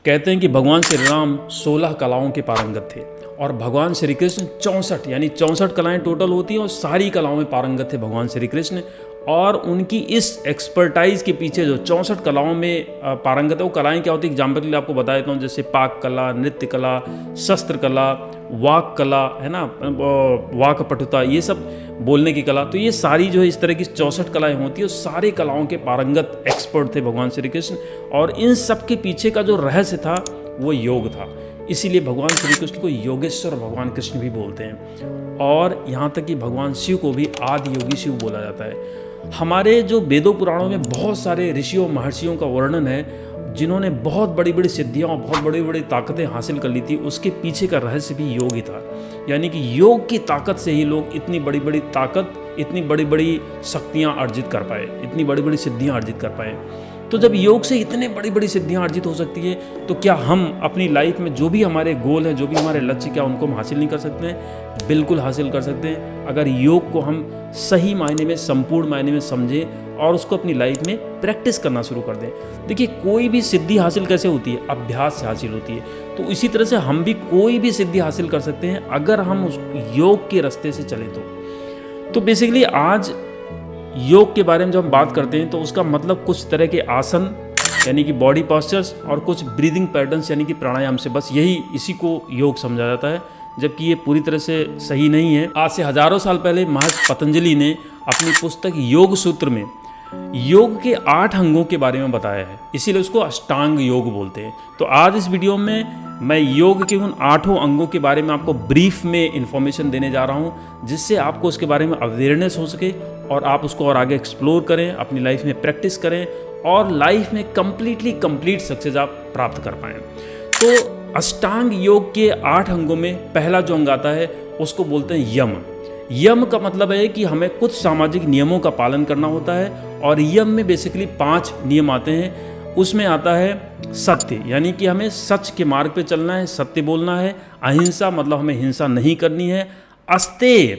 कहते हैं कि भगवान श्री राम 16 कलाओं के पारंगत थे और भगवान श्री कृष्ण 64 यानी 64 कलाएं टोटल होती हैं और सारी कलाओं में पारंगत थे भगवान श्री कृष्ण। और उनकी इस एक्सपर्टाइज के पीछे जो 64 कलाओं में पारंगत है, वो कलाएं क्या होती है एग्जाम्पल के लिए आपको बता देता हूँ। जैसे पाक कला, नृत्य कला, शस्त्र कला, वाक कला है ना, वाक पटुता, ये सब बोलने की कला। तो ये सारी जो है इस तरह की 64 कलाएं होती है, सारे कलाओं के पारंगत एक्सपर्ट थे भगवान श्री कृष्ण। और इन सब के पीछे का जो रहस्य था वो योग था। इसीलिए भगवान श्री कृष्ण को योगेश्वर भगवान कृष्ण भी बोलते हैं। और यहाँ तक कि भगवान शिव को भी आदि योगी शिव बोला जाता है। हमारे जो वेदों पुराणों में बहुत सारे ऋषियों महर्षियों का वर्णन है जिन्होंने बहुत बड़ी बड़ी सिद्धियाँ और बहुत बड़ी बड़ी ताकतें हासिल कर ली थी। उसके पीछे का रहस्य भी योग ही था। यानी कि योग की ताकत से ही लोग इतनी बड़ी बड़ी ताकत, इतनी बड़ी बड़ी शक्तियाँ अर्जित कर पाए, इतनी बड़ी बड़ी सिद्धियाँ अर्जित कर पाए। तो जब योग से इतने बड़ी बड़ी सिद्धियाँ अर्जित हो सकती है, तो क्या हम अपनी लाइफ में जो भी हमारे गोल हैं, जो भी हमारे लक्ष्य, क्या उनको हम हासिल नहीं कर सकते हैं? बिल्कुल हासिल कर सकते हैं, अगर योग को हम सही मायने में, संपूर्ण मायने में समझें और उसको अपनी लाइफ में प्रैक्टिस करना शुरू कर दें। देखिए, कोई भी सिद्धि हासिल कैसे होती है? अभ्यास से हासिल होती है। तो इसी तरह से हम भी कोई भी सिद्धि हासिल कर सकते हैं अगर हम उस योग के रास्ते से चले तो बेसिकली आज योग के बारे में जब हम बात करते हैं तो उसका मतलब कुछ तरह के आसन यानी कि बॉडी पॉस्चर्स और कुछ ब्रीदिंग पैटर्न्स यानी कि प्राणायाम से, बस इसी को योग समझा जाता है, जबकि ये पूरी तरह से सही नहीं है। आज से हजारों साल पहले महर्षि पतंजलि ने अपनी पुस्तक योग सूत्र में योग के 8 अंगों के बारे में बताया है, इसीलिए उसको अष्टांग योग बोलते हैं। तो आज इस वीडियो में मैं योग के उन 8 अंगों के बारे में आपको ब्रीफ में इंफॉर्मेशन देने जा रहा हूं, जिससे आपको उसके बारे में अवेयरनेस हो सके और आप उसको और आगे एक्सप्लोर करें, अपनी लाइफ में प्रैक्टिस करें और लाइफ में कंप्लीट सक्सेस आप प्राप्त कर पाएँ। तो अष्टांग योग के 8 अंगों में पहला जो अंग आता है उसको बोलते हैं यम। यम का मतलब है कि हमें कुछ सामाजिक नियमों का पालन करना होता है और यम में बेसिकली 5 नियम आते हैं। उसमें आता है सत्य, यानी कि हमें सच के मार्ग पे चलना है, सत्य बोलना है। अहिंसा मतलब हमें हिंसा नहीं करनी है। अस्तेय,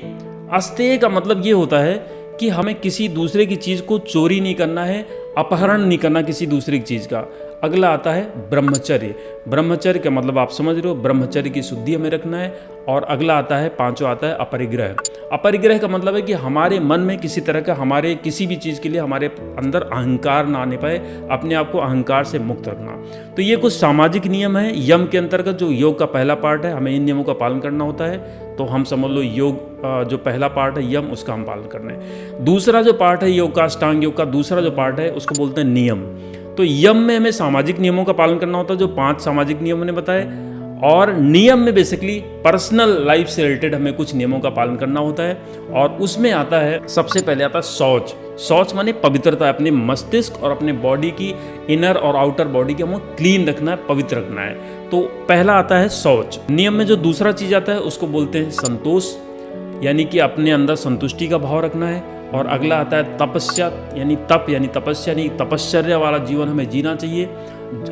अस्तेय का मतलब ये होता है कि हमें किसी दूसरे की चीज़ को चोरी नहीं करना है, अपहरण नहीं करना किसी दूसरे की चीज़ का। अगला आता है ब्रह्मचर्य। ब्रह्मचर्य का मतलब आप समझ रहे हो, ब्रह्मचर्य की शुद्धि हमें रखना है। और अगला आता है, पांचवा आता है अपरिग्रह। अपरिग्रह का मतलब है कि हमारे मन में किसी तरह का, हमारे किसी भी चीज़ के लिए हमारे अंदर अहंकार ना आने पाए, अपने आप को अहंकार से मुक्त रखना। तो ये कुछ सामाजिक नियम है यम के अंतर्गत, जो योग का पहला पार्ट है। हमें इन नियमों का पालन करना होता है। तो हम समझ लो योग जो पहला पार्ट है यम, उसका हम पालन करना है। दूसरा जो पार्ट है योग का, अष्टांग योग का दूसरा जो पार्ट है उसको बोलते हैं नियम। तो यम में हमें सामाजिक नियमों का पालन करना होता है, जो 5 सामाजिक नियम मैंने बताए। और नियम में बेसिकली पर्सनल लाइफ से रिलेटेड हमें कुछ नियमों का पालन करना होता है। और उसमें आता है, सबसे पहले आता है शौच। शौच माने पवित्रता, अपने मस्तिष्क और अपने बॉडी की इनर और आउटर बॉडी की हमें क्लीन रखना है, पवित्र रखना है। तो पहला आता है शौच। नियम में जो दूसरा चीज आता है उसको बोलते हैं संतोष, यानी कि अपने अंदर संतुष्टि का भाव रखना है। और अगला आता है तपस्या, यानी तप यानी तपस्या, यानी तपश्चर्या वाला जीवन हमें जीना चाहिए।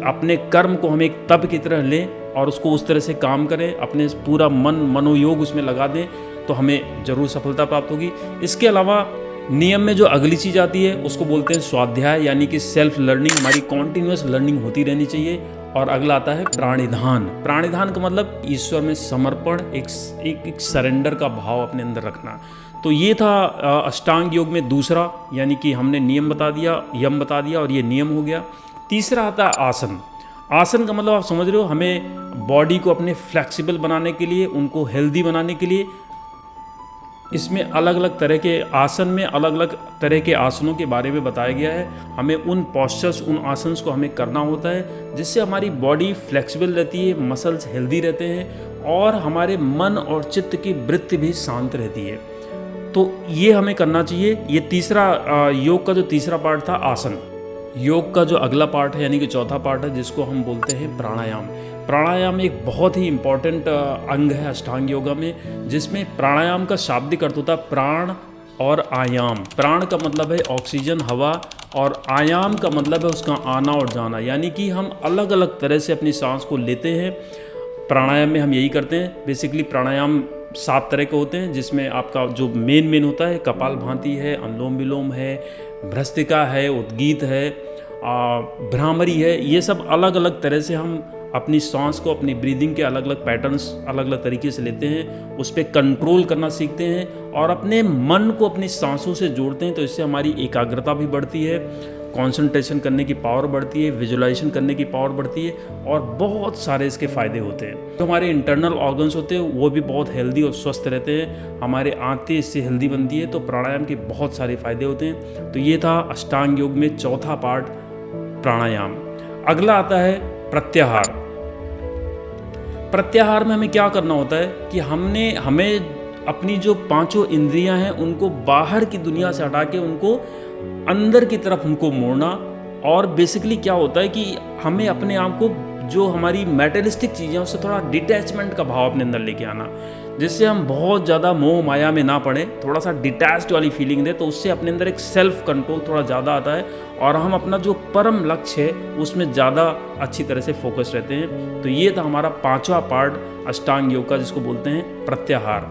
अपने कर्म को हम एक तप की तरह लें और उसको उस तरह से काम करें, अपने पूरा मनोयोग उसमें लगा दें, तो हमें जरूर सफलता प्राप्त होगी। इसके अलावा नियम में जो अगली चीज़ आती है उसको बोलते हैं स्वाध्याय, यानी कि सेल्फ लर्निंग, हमारी कॉन्टिन्यूस लर्निंग होती रहनी चाहिए। और अगला आता है प्राणिधान। प्राणिधान का मतलब ईश्वर में समर्पण, एक सरेंडर का भाव अपने अंदर रखना। तो ये था अष्टांग योग में दूसरा, यानी कि हमने नियम बता दिया, यम बता दिया और ये नियम हो गया। तीसरा आता है आसन। आसन का मतलब आप समझ रहे हो, हमें बॉडी को अपने फ्लेक्सिबल बनाने के लिए, उनको हेल्दी बनाने के लिए इसमें अलग अलग तरह के आसन में अलग अलग तरह के आसनों के बारे में बताया गया है। हमें उन पॉस्चर्स, उन आसन्स को हमें करना होता है जिससे हमारी बॉडी फ्लेक्सिबल रहती है, मसल्स हेल्दी रहते हैं और हमारे मन और चित्त की वृत्ति भी शांत रहती है। तो ये हमें करना चाहिए। ये तीसरा योग का जो तीसरा पार्ट था आसन। योग का जो अगला पार्ट है यानी कि चौथा पार्ट है, जिसको हम बोलते हैं प्राणायाम। प्राणायाम एक बहुत ही इम्पॉर्टेंट अंग है अष्टांग योगा में, जिसमें प्राणायाम का शाब्दिक अर्थ होता है प्राण और आयाम। प्राण का मतलब है ऑक्सीजन, हवा, और आयाम का मतलब है उसका आना और जाना, यानी कि हम अलग अलग तरह से अपनी सांस को लेते हैं। प्राणायाम में हम यही करते हैं। बेसिकली प्राणायाम 7 तरह के होते हैं, जिसमें आपका जो मेन होता है कपालभाति है, अनुलोम विलोम है, भ्रस्त्रिका है, उद्गीत है, भ्रामरी है। ये सब अलग अलग तरह से हम अपनी सांस को, अपनी ब्रीदिंग के अलग अलग पैटर्न्स अलग अलग तरीके से लेते हैं, उस पर कंट्रोल करना सीखते हैं और अपने मन को अपनी सांसों से जोड़ते हैं। तो इससे हमारी एकाग्रता भी बढ़ती है, कंसंट्रेशन करने की पावर बढ़ती है, विजुअलाइजेशन करने की पावर बढ़ती है और बहुत सारे इसके फ़ायदे होते हैं। तो हमारे इंटरनल ऑर्गन्स होते हैं वो भी बहुत हेल्दी और स्वस्थ रहते हैं, हमारे आंतें इससे हेल्दी बनती है। तो प्राणायाम के बहुत सारे फ़ायदे होते हैं। तो ये था अष्टांग योग में चौथा पार्ट प्राणायाम। अगला आता है प्रत्याहार। प्रत्याहार में हमें क्या करना होता है कि हमें अपनी जो पांचों इंद्रियां हैं उनको बाहर की दुनिया से हटा के उनको अंदर की तरफ उनको मोड़ना। और बेसिकली क्या होता है कि हमें अपने आप को, जो हमारी मैटेरियलिस्टिक चीज़ें उससे थोड़ा डिटैचमेंट का भाव अपने अंदर लेके आना, जिससे हम बहुत ज़्यादा मोह माया में ना पड़े, थोड़ा सा डिटैच्ड वाली फीलिंग दे। तो उससे अपने अंदर एक सेल्फ कंट्रोल थोड़ा ज़्यादा आता है और हम अपना जो परम लक्ष्य है उसमें ज़्यादा अच्छी तरह से फोकस रहते हैं। तो ये था हमारा पांचवा पार्ट अष्टांग योग का, जिसको बोलते हैं प्रत्याहार।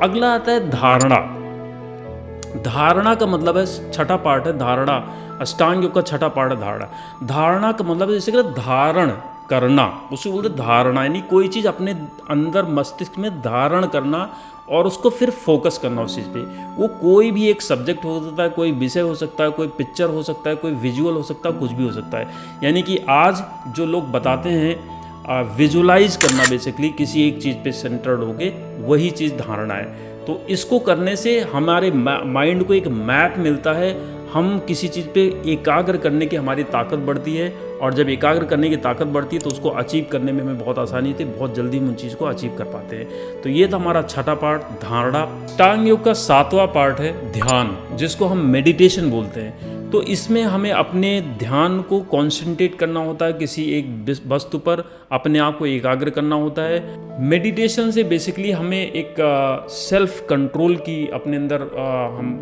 अगला आता है धारणा। धारणा का मतलब है, छठा पार्ट है धारणा। अष्टांग योग का छठा पार्ट है धारणा। धारणा का मतलब है जैसे कि धारण करना, उसे बोलते धारणा, यानी कोई चीज़ अपने अंदर मस्तिष्क में धारण करना और उसको फिर फोकस करना उस चीज़ पे। वो कोई भी एक सब्जेक्ट हो सकता है, कोई विषय हो सकता है, कोई पिक्चर हो सकता है, कोई विजुअल हो सकता है, कुछ भी हो सकता है। यानी कि आज जो लोग बताते हैं विजुअलाइज करना, बेसिकली किसी एक चीज़ पे सेंटर्ड होके, वही चीज़ धारणा है। तो इसको करने से हमारे माइंड को एक मैप मिलता है, हम किसी चीज़ पे एकाग्र करने की हमारी ताकत बढ़ती है और जब एकाग्र करने की ताकत बढ़ती है तो उसको अचीव करने में हमें बहुत आसानी होती है, बहुत जल्दी हम उन चीज़ को अचीव कर पाते हैं। तो ये था हमारा छठा पार्ट धारणा। अष्टांग योग का सातवां पार्ट है ध्यान, जिसको हम मेडिटेशन बोलते हैं। तो इसमें हमें अपने ध्यान को कॉन्सेंट्रेट करना होता है, किसी एक वस्तु पर अपने आप को एकाग्र करना होता है। मेडिटेशन से बेसिकली हमें एक सेल्फ कंट्रोल की अपने अंदर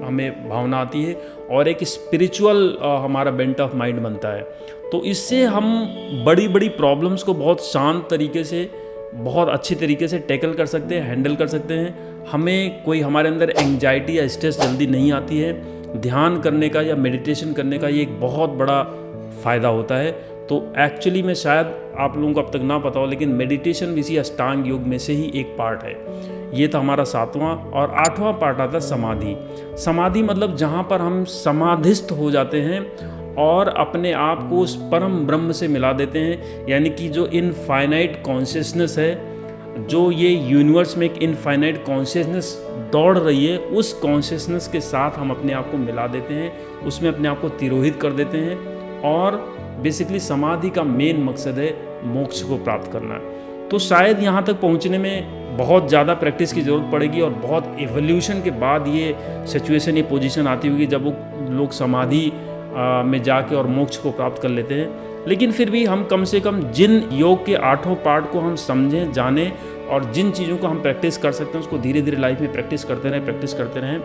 हमें भावना आती है और एक स्पिरिचुअल हमारा बेंट ऑफ माइंड बनता है। तो इससे हम बड़ी बड़ी प्रॉब्लम्स को बहुत शांत तरीके से, बहुत अच्छी तरीके से टैकल कर सकते हैं, हैंडल कर सकते हैं। हमें कोई हमारे अंदर एंग्जाइटी या स्ट्रेस जल्दी नहीं आती है। ध्यान करने का या मेडिटेशन करने का ये एक बहुत बड़ा फ़ायदा होता है। तो एक्चुअली में शायद आप लोगों को अब तक ना पता हो, लेकिन मेडिटेशन भी इसी अष्टांग योग में से ही एक पार्ट है। ये था हमारा सातवां। और आठवां पार्ट आता है समाधि। समाधि मतलब जहाँ पर हम समाधिस्थ हो जाते हैं और अपने आप को उस परम ब्रह्म से मिला देते हैं। यानी कि जो इनफाइनाइट कॉन्शियसनेस है, जो ये यूनिवर्स में एक इनफाइनाइट कॉन्शियसनेस दौड़ रही है, उस कॉन्शियसनेस के साथ हम अपने आप को मिला देते हैं, उसमें अपने आप को तिरोहित कर देते हैं। और बेसिकली समाधि का मेन मकसद है मोक्ष को प्राप्त करना। तो शायद यहाँ तक पहुँचने में बहुत ज़्यादा प्रैक्टिस की ज़रूरत पड़ेगी और बहुत एवोल्यूशन के बाद ये सिचुएशन, ये पोजीशन आती होगी जब वो लोग समाधि में जाके और मोक्ष को प्राप्त कर लेते हैं। लेकिन फिर भी हम कम से कम जिन योग के आठों पार्ट को हम समझें, जानें और जिन चीज़ों को हम प्रैक्टिस कर सकते हैं उसको धीरे धीरे लाइफ में प्रैक्टिस करते रहें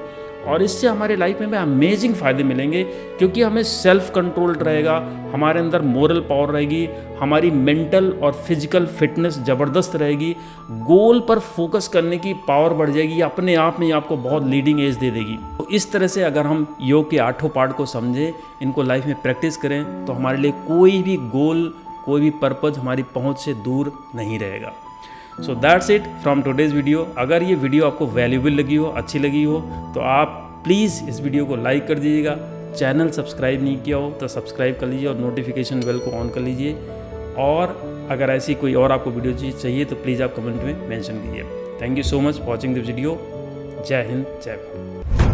और इससे हमारे लाइफ में अमेजिंग फ़ायदे मिलेंगे। क्योंकि हमें सेल्फ कंट्रोल रहेगा, हमारे अंदर मोरल पावर रहेगी, हमारी मेंटल और फिजिकल फिटनेस ज़बरदस्त रहेगी, गोल पर फोकस करने की पावर बढ़ जाएगी, अपने आप में आपको बहुत लीडिंग एज दे देगी। तो इस तरह से अगर हम योग के आठों पार्ट को समझें, इनको लाइफ में प्रैक्टिस करें, तो हमारे लिए कोई भी गोल, कोई भी पर्पज़ हमारी पहुँच से दूर नहीं रहेगा। So that's it from today's video. अगर ये वीडियो आपको वैल्यूबल लगी हो, अच्छी लगी हो, तो आप प्लीज़ इस वीडियो को लाइक कर दीजिएगा। चैनल सब्सक्राइब नहीं किया हो तो सब्सक्राइब कर लीजिए और नोटिफिकेशन बेल को ऑन कर लीजिए। और अगर ऐसी कोई और आपको वीडियो चाहिए तो प्लीज़ आप कमेंट में मेंशन कीजिए। Thank you so much watching this video. जय हिंद, जय भारत।